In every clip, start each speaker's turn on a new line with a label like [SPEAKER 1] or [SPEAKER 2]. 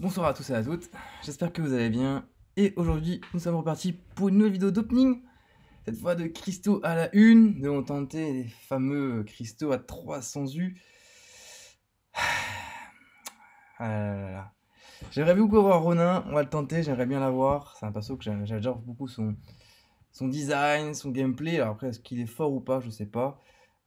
[SPEAKER 1] Bonsoir à tous et à toutes, j'espère que vous allez bien. Et aujourd'hui, nous sommes repartis pour une nouvelle vidéo d'opening. Cette fois de cristaux à la une. Nous allons tenter les fameux cristaux à 300 U. Ah là là là. J'aimerais beaucoup avoir Ronin, on va le tenter, j'aimerais bien l'avoir. C'est un perso que j'adore beaucoup son design, son gameplay. Alors après, est-ce qu'il est fort ou pas, je sais pas.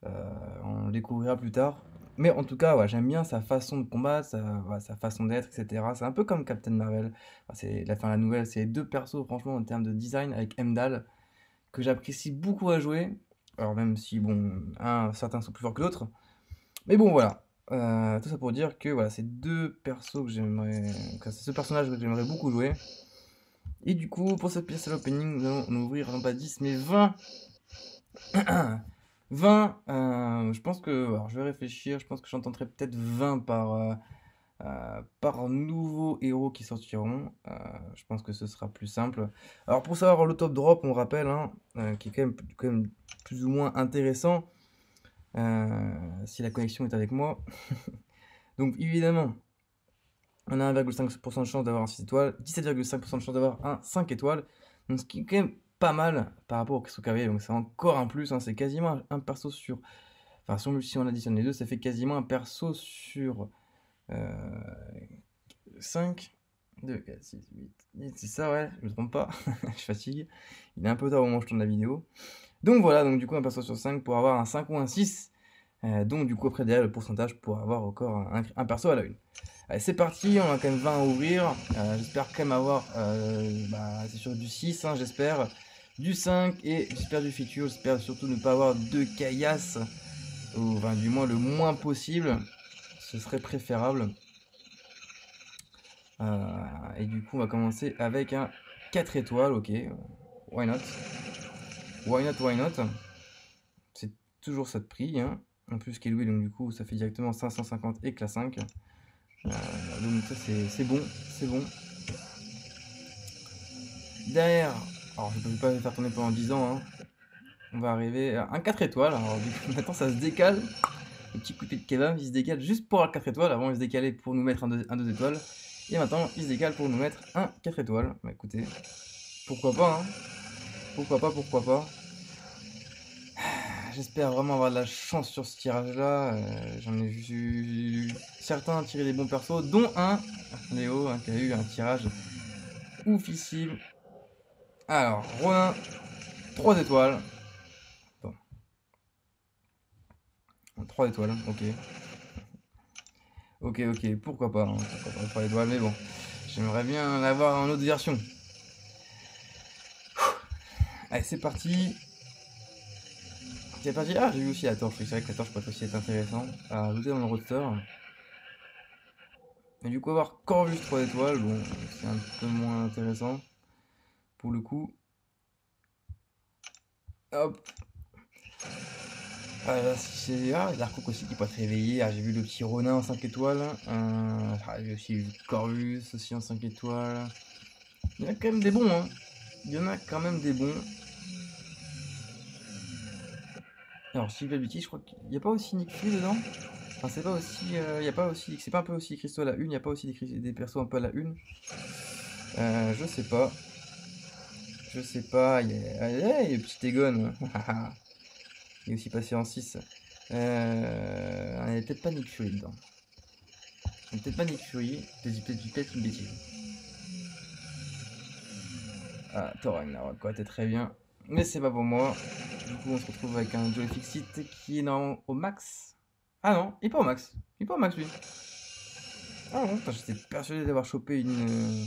[SPEAKER 1] On le découvrira plus tard. Mais en tout cas, ouais, j'aime bien sa façon de combattre, sa façon d'être, etc. C'est un peu comme Captain Marvel. Enfin, c'est la nouvelle, c'est les deux persos, franchement, en termes de design, avec Heimdall, que j'apprécie beaucoup à jouer. Alors même si, bon, certains sont plus forts que d'autres. Mais bon, voilà. Tout ça pour dire que voilà, c'est deux persos que j'aimerais. C'est ce personnage que j'aimerais beaucoup jouer. Et du coup, pour cette pièce à l'opening, nous allons en ouvrir non pas 10, mais 20. 20, je pense que. Alors, je vais réfléchir, je pense que j'en tenterai peut-être 20 par nouveaux héros qui sortiront. Je pense que ce sera plus simple. Alors, pour savoir le top drop, on rappelle, hein, qui est quand même plus ou moins intéressant, si la connexion est avec moi. Donc, évidemment, on a 1,5% de chance d'avoir un 6 étoiles, 17,5% de chance d'avoir un 5 étoiles. Donc, ce qui est quand même pas mal par rapport au cristaux cavalier. Donc, c'est encore un plus, hein, c'est quasiment un perso sur. Enfin, si on additionne les deux, ça fait quasiment un perso sur 5, 2, 4, 6, 8, c'est ça, ouais, je me trompe pas, je fatigue. Il est un peu tard au moment où je tourne la vidéo. Donc voilà, donc du coup, un perso sur 5 pour avoir un 5 ou un 6. Donc du coup, après derrière, le pourcentage pour avoir encore un perso à la une. Allez, c'est parti, on a quand même 20 à ouvrir. J'espère quand même avoir, c'est sûr, du 6, hein, j'espère. Du 5 et j'espère du feature. J'espère surtout ne pas avoir de caillasse. Ou enfin, du moins le moins possible. Ce serait préférable. Et du coup, on va commencer avec un 4 étoiles, ok. Why not? Why not, why not? C'est toujours ça de prix, hein. En plus, Kelly, donc du coup, ça fait directement 550 et classe 5. Donc ça, c'est bon, c'est bon. Derrière, alors je ne peux pas le faire tourner pendant 10 ans, hein. On va arriver à un 4 étoiles. Alors du coup, maintenant, ça se décale. Le petit coup de pied de Kevin, il se décale juste pour un 4 étoiles. Avant, il se décalait pour nous mettre un 2 étoiles. Et maintenant, il se décale pour nous mettre un 4 étoiles. Bah écoutez, pourquoi pas, hein. Pourquoi pas, pourquoi pas. J'espère vraiment avoir de la chance sur ce tirage-là. J'en ai vu certains tirer des bons persos, dont un, Léo, hein, qui a eu un tirage oufissime. Alors, Ronin, 3 étoiles. Bon, 3 étoiles, ok. Ok, ok, pourquoi pas, hein, pourquoi pas 3 étoiles, mais bon. J'aimerais bien l'avoir en autre version. Allez, c'est parti. C'est parti. Ah, j'ai vu aussi la torche. C'est vrai que la torche pourrait aussi être intéressant à ajouter dans le roster. Mais du coup, avoir Corvus 3 étoiles, bon, c'est un peu moins intéressant pour le coup. Hop. Là, c'est. Ah, Darkook aussi qui peut être réveillé. Ah, j'ai vu le petit Ronin en 5 étoiles. J'ai aussi vu Corvus aussi en 5 étoiles. Il y en a quand même des bons, hein. Il y en a quand même des bons. Alors, Steve Abiti, je crois qu'il n'y a pas aussi Nick Fury dedans. Enfin, c'est pas aussi. Il y a pas aussi. C'est pas un peu aussi Cristaux à la une. Il n'y a pas aussi des persos un peu à la une. Je sais pas. Je sais pas. Il y a le petit Egon. Il est aussi passé en 6. Il n'y a peut-être pas Nick Fury dedans. Il n'y a peut-être pas Nick Fury. Peut-être une bêtise. Ah, Thor Ragnarok, quoi, t'es très bien. Mais c'est pas pour moi. Du coup, on se retrouve avec un Joey Fixit qui est normalement au max. Ah non, il est pas au max. Il est pas au max, lui. Ah non, putain, j'étais persuadé d'avoir chopé une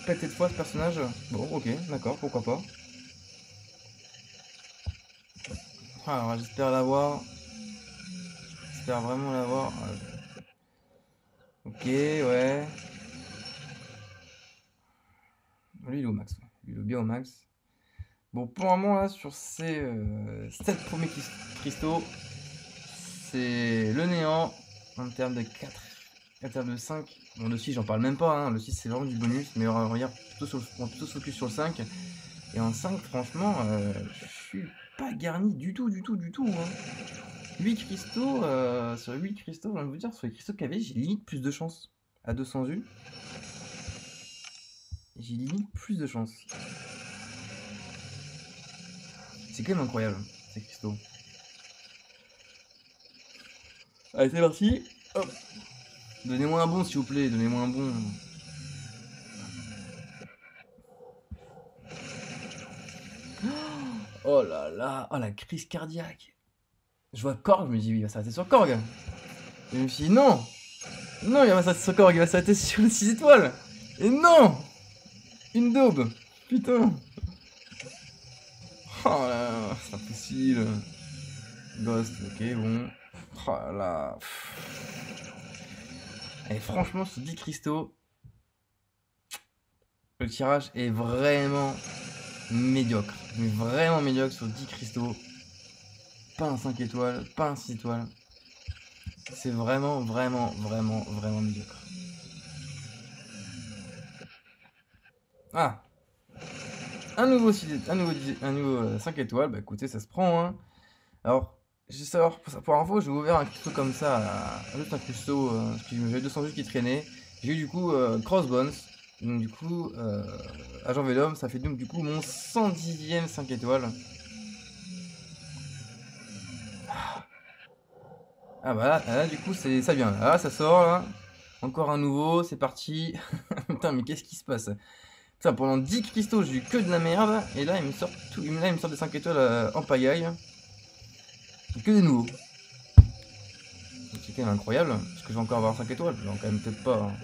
[SPEAKER 1] pétée de fois ce personnage. Bon, ok, d'accord, pourquoi pas. Alors, j'espère l'avoir. J'espère vraiment l'avoir. Ok, ouais. Lui, il est au max. Lui, il est bien au max. Bon, pour le moment, là, sur ces 7 premiers cristaux, c'est le néant en termes de 4, en termes de 5. Bon, le 6, j'en parle même pas, hein. Le 6, c'est vraiment du bonus, mais on regarde on va plutôt se focus sur le 5. Et en 5, franchement, je suis pas garni du tout, du tout, du tout, hein. 8 cristaux, sur 8 cristaux, j'ai envie de vous dire, sur les cristaux KV, j'ai limite plus de chance. à 200 U. J'ai limite plus de chance. C'est quand même incroyable, ces cristaux. Allez, c'est parti. Hop. Donnez-moi un bon, s'il vous plaît. Donnez-moi un bon. Oh là là. Oh, la crise cardiaque. Je vois Korg, je me dis, oui, il va s'arrêter sur Korg. Et je me suis dit, non. Non, il va s'arrêter sur Korg, il va s'arrêter sur les 6 étoiles. Et non. Une daube. Putain. Oh là là, c'est pas possible. Ghost, ok, bon. Oh là là. Et franchement, sur 10 cristaux, le tirage est vraiment médiocre. Mais vraiment médiocre sur 10 cristaux. Pas un 5 étoiles, pas un 6 étoiles. C'est vraiment médiocre. Ah, un nouveau 5 étoiles. Bah écoutez, ça se prend, hein. Alors, je vais savoir, pour info, j'ai ouvert un cristaux comme ça, juste un cristaux, parce que j'avais 200 vues qui traînaient. J'ai eu du coup Crossbones, donc du coup, Agent Venom, ça fait donc du coup mon 110e 5 étoiles. Ah bah là du coup, ça vient, là, ça sort, là. Encore un nouveau, c'est parti. Putain, mais qu'est-ce qui se passe? Putain, pendant 10 cristaux, j'ai eu que de la merde, et là, il me sort tout, là, il me sort des 5 étoiles en pagaille. Que des nouveaux. C'est quand même incroyable, parce que je vais encore avoir 5 étoiles, non, quand même peut-être pas, hein.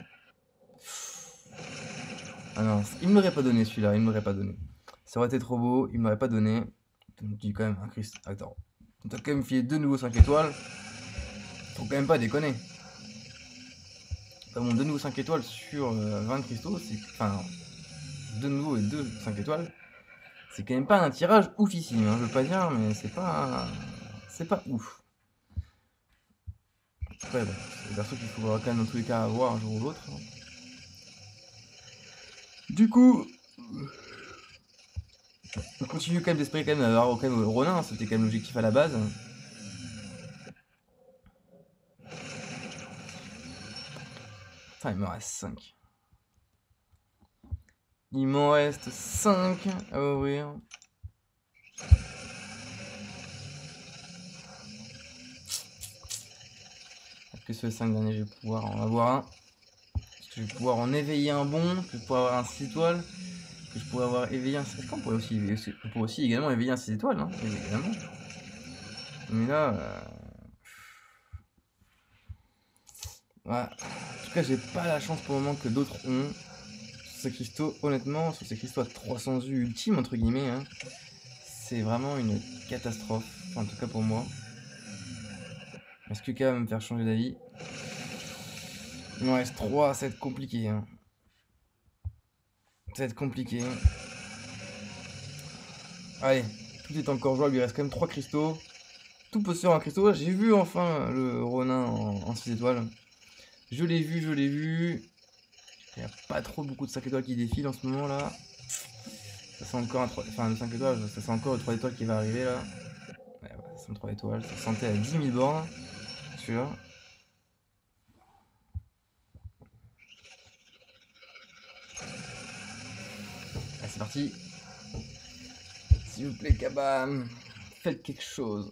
[SPEAKER 1] Ah non, il me l'aurait pas donné celui-là, il me l'aurait pas donné. Ça aurait été trop beau, il me l'aurait pas donné. Donc je dis quand même un Christ. Attends. On t'a quand même filé deux nouveaux 5 étoiles. Faut quand même pas déconner. Enfin, bon, deux nouveaux 5 étoiles sur 20 cristaux, c'est. Enfin, deux nouveaux et deux 5 étoiles. C'est quand même pas un tirage oufissime, hein, je veux pas dire, mais c'est pas. C'est pas ouf. Après, bon, c'est des persos qu'il faudra quand même dans tous les cas avoir un jour ou l'autre, hein. Du coup, on continue quand même d'espérer quand même d'avoir quand même Ronin, c'était quand même l'objectif à la base. Putain, il me reste 5. Il m'en reste 5 à ouvrir. Est-ce que sur les 5 derniers, je vais pouvoir en avoir un? Est-ce que je vais pouvoir en éveiller un bon? Que je pourrais avoir un 6 étoiles? Que je pourrais avoir éveillé un... Est-ce qu'on pourrait aussi, on pourrait aussi également éveiller un 6 étoiles, hein, évidemment. Mais là... Ouais. En tout cas, j'ai pas la chance pour le moment que d'autres ont. Sur ces cristaux, honnêtement, sur ces cristaux à 300 U ultime, entre guillemets, hein, c'est vraiment une catastrophe. Enfin, en tout cas pour moi. Est-ce que quelqu'un va me faire changer d'avis? Il m'en reste 3, ça va être compliqué, hein. Ça va être compliqué. Allez, tout est encore jouable, il reste quand même 3 cristaux. Tout peut se faire en cristaux. J'ai vu enfin le Ronin en 6 étoiles. Je l'ai vu, je l'ai vu. Il n'y a pas trop beaucoup de 5 étoiles qui défilent en ce moment là. Ça sent encore un 3... Enfin, le 5 étoiles, ça sent encore le 3 étoiles qui va arriver là. Ouais, ça sent le 3 étoiles. Ça sentait à 10 000 bornes. Celui-là. Allez, c'est parti. S'il vous plaît, Kabam. Faites quelque chose.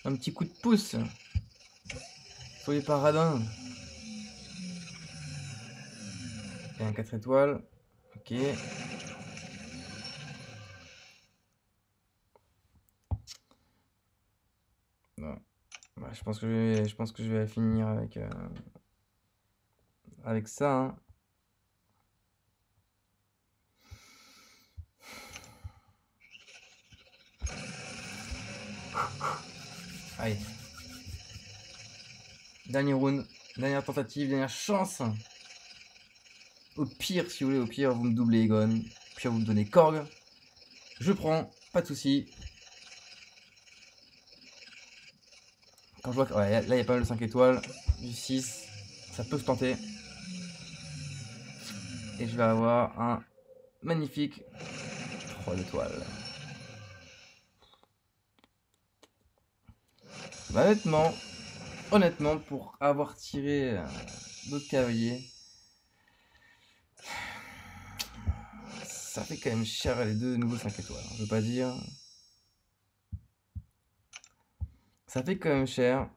[SPEAKER 1] Un petit coup de pouce. Soyez pas radin. Et un 4 étoiles. Ok. Ouais. Ouais, je pense que je vais finir avec ça, hein. Allez. Dernier round. Dernière tentative, dernière chance. Au pire, si vous voulez, au pire, vous me doublez Egon. Au pire, vous me donnez Korg. Je prends, pas de soucis. Quand je vois que ouais, là, il y a pas mal de 5 étoiles. Du 6. Ça peut se tenter. Et je vais avoir un magnifique 3 étoiles. Bah, honnêtement, pour avoir tiré d'autres cavaliers. Ça fait quand même cher les deux nouveaux 5 étoiles, hein, je veux pas dire. Ça fait quand même cher.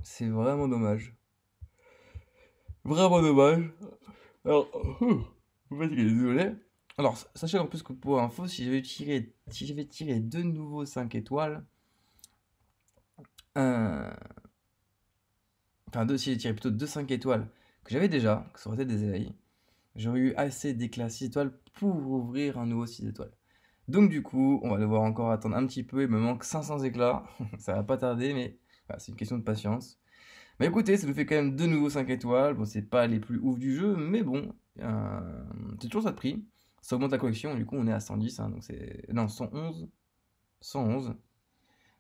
[SPEAKER 1] C'est vraiment dommage. Vraiment dommage. Alors, vous fatiguez, désolé. Alors, sachez en plus que pour info, si j'avais tiré deux nouveaux 5 étoiles, euh, si j'ai tiré plutôt deux 5 étoiles que j'avais déjà, que ça aurait été des éveils, j'aurais eu assez d'éclats 6 étoiles pour ouvrir un nouveau 6 étoiles. Donc du coup, on va devoir encore attendre un petit peu, il me manque 500 éclats, ça va pas tarder, mais voilà, c'est une question de patience. Mais écoutez, ça nous fait quand même deux nouveaux 5 étoiles, bon c'est pas les plus ouf du jeu, mais bon, c'est toujours ça de prix, ça augmente la collection, du coup on est à 110, hein, donc c'est... Non, 111, 111.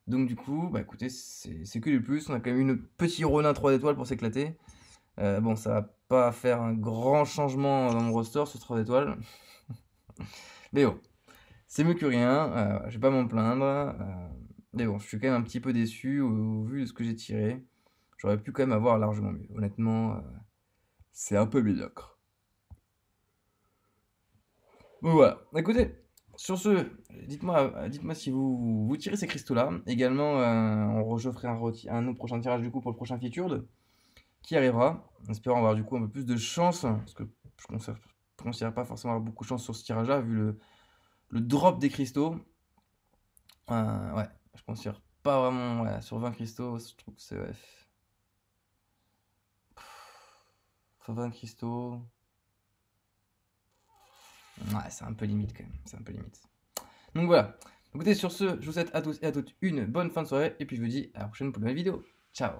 [SPEAKER 1] Donc du coup, bah écoutez, c'est que du plus, on a quand même une petite Ronin 3 étoiles pour s'éclater. Bon, ça va pas faire un grand changement dans mon roster, ce 3 étoiles. Mais bon, c'est mieux que rien, je vais pas m'en plaindre. Mais bon, je suis quand même un petit peu déçu au vu de ce que j'ai tiré. J'aurais pu quand même avoir largement mieux. Honnêtement, c'est un peu médiocre. Donc voilà, écoutez, sur ce, dites-moi si vous tirez ces cristaux-là. Également, je ferai un autre prochain tirage du coup pour le prochain featured qui arrivera. En espérant avoir du coup un peu plus de chance, parce que je considère pas forcément avoir beaucoup de chance sur ce tirage-là, vu le drop des cristaux. Ouais, je considère pas vraiment, ouais, sur 20 cristaux, je trouve que c'est... Ouais. Sur 20 cristaux... Ouais, c'est un peu limite quand même, c'est un peu limite. Donc voilà. Écoutez, sur ce, je vous souhaite à tous et à toutes une bonne fin de soirée, et puis je vous dis à la prochaine pour une nouvelle vidéo. Ciao!